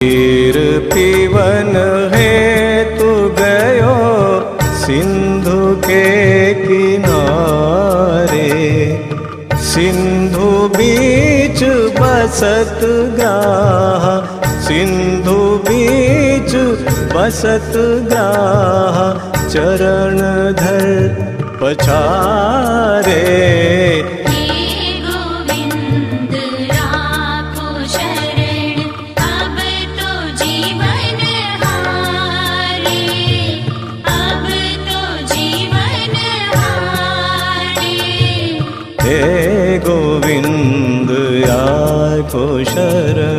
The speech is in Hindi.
क्षीर पीवन हेतु गयो सिंधु के किनारे। सिंधु बीच बसत ग्राह, सिंधु बीच बसत ग्राह। चरण धर पछारे। हे गोविंद आको शरण।